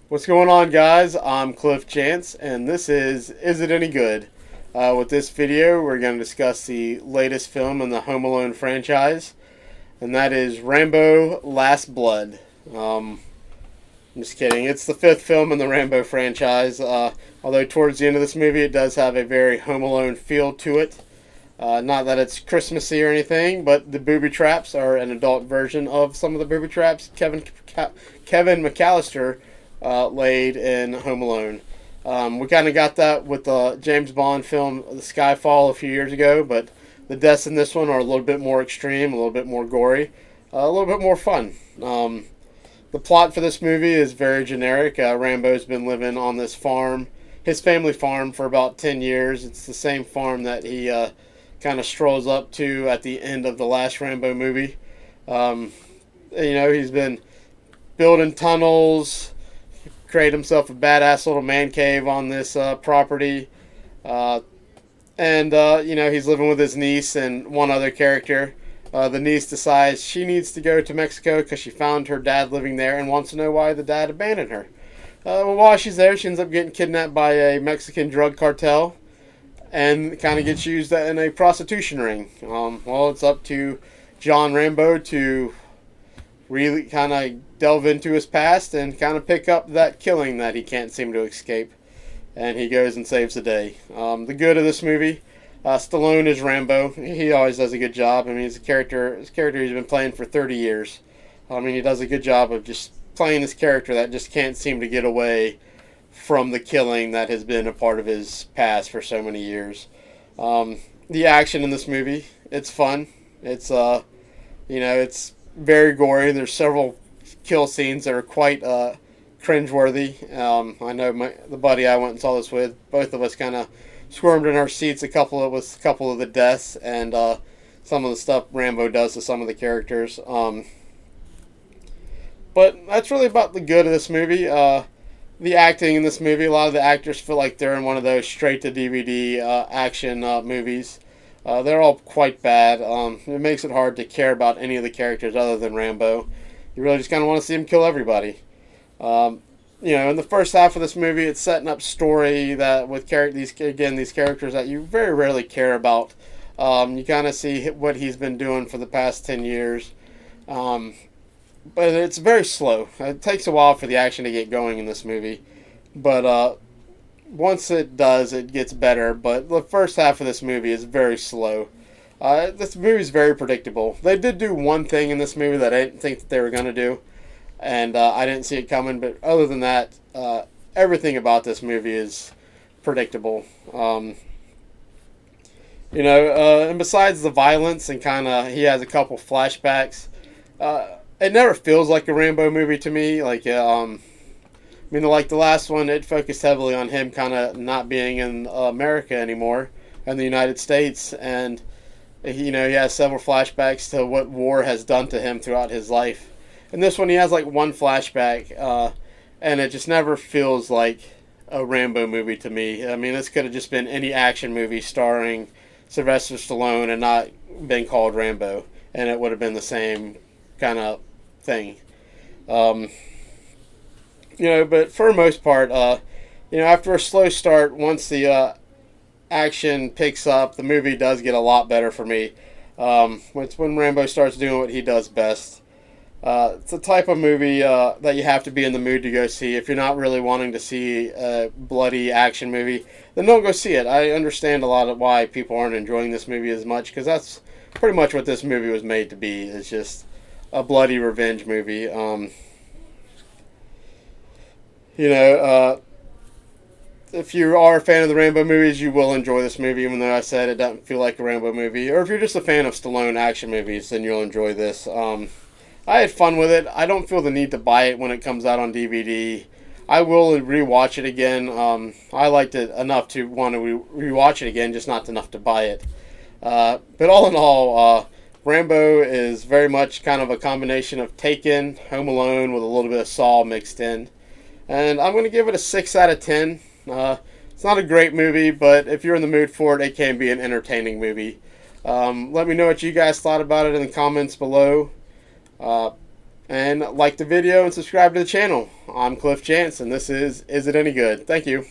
What's going on, guys? I'm Cliff Chance, and this is It Any Good? With this video, we're going to discuss the latest film in the Home Alone franchise, and that is Rambo: Last Blood. I'm just kidding. It's the fifth film in the Rambo franchise. Although towards the end of this movie, it does have a very Home Alone feel to it. Not that it's Christmassy or anything, but the booby traps are an adult version of some of the booby traps Kevin McAllister laid in Home Alone. We kind of got that with the James Bond film The Skyfall a few years ago, but the deaths in this one are a little bit more extreme, a little bit more gory, a little bit more fun. The plot for this movie is very generic. Rambo's been living on this farm, his family farm, for about 10 years. It's the same farm that he kind of strolls up to at the end of the last Rambo movie. He's been building tunnels, create himself a badass little man cave on this property. He's living with his niece and one other character. The niece decides she needs to go to Mexico because she found her dad living there and wants to know why the dad abandoned her. While she's there, she ends up getting kidnapped by a Mexican drug cartel and kind of gets used in a prostitution ring. It's up to John Rambo to really kind of delve into his past and kind of pick up that killing that he can't seem to escape. And he goes and saves the day. The good of this movie, Stallone is Rambo. He always does a good job. I mean, he's a character he's been playing for 30 years. He does a good job of just playing this character that just can't seem to get away from the killing that has been a part of his past for so many years. The action in this movie, it's fun. It's it's very gory. There's several kill scenes that are quite cringeworthy. I know the buddy I went and saw this with, both of us kind of squirmed in our seats a couple of the deaths and some of the stuff Rambo does to some of the characters. But that's really about the good of this movie. The acting in this movie, a lot of the actors feel like they're in one of those straight-to-DVD action movies. They're all quite bad. It makes it hard to care about any of the characters other than Rambo. You really just kind of want to see him kill everybody. In the first half of this movie, it's setting up story that with these characters that you very rarely care about. You kind of see what he's been doing for the past 10 years. But it's very slow. It takes a while for the action to get going in this movie. But once it does, it gets better. But the first half of this movie is very slow. This movie is very predictable. They did do one thing in this movie that I didn't think that they were going to do. And I didn't see it coming. But other than that, everything about this movie is predictable. And besides the violence and kind of, he has a couple flashbacks. It never feels like a Rambo movie to me. Like the last one, it focused heavily on him kind of not being in America anymore, in the United States, and he has several flashbacks to what war has done to him throughout his life. In this one, he has like one flashback, and it just never feels like a Rambo movie to me. I mean, this could have just been any action movie starring Sylvester Stallone and not been called Rambo, and it would have been the same kind of thing. But for the most part, after a slow start, once the action picks up, the movie does get a lot better for me. It's when Rambo starts doing what he does best. It's the type of movie that you have to be in the mood to go see. If you're not really wanting to see a bloody action movie, then don't go see it. I understand a lot of why people aren't enjoying this movie as much, because that's pretty much what this movie was made to be. It's just a bloody revenge movie. If you are a fan of the Rambo movies, you will enjoy this movie, even though I said it doesn't feel like a Rambo movie. Or if you're just a fan of Stallone action movies, then you'll enjoy this. I had fun with it. I don't feel the need to buy it when it comes out on DVD. I will rewatch it again. I liked it enough to want to rewatch it again, just not enough to buy it. But all in all, Rambo is very much kind of a combination of Taken, Home Alone with a little bit of Saw mixed in. And I'm going to give it a 6 out of 10. It's not a great movie, but if you're in the mood for it, it can be an entertaining movie. Let me know what you guys thought about it in the comments below. And like the video and subscribe to the channel. I'm Cliff Chance, and this is It Any Good? Thank you.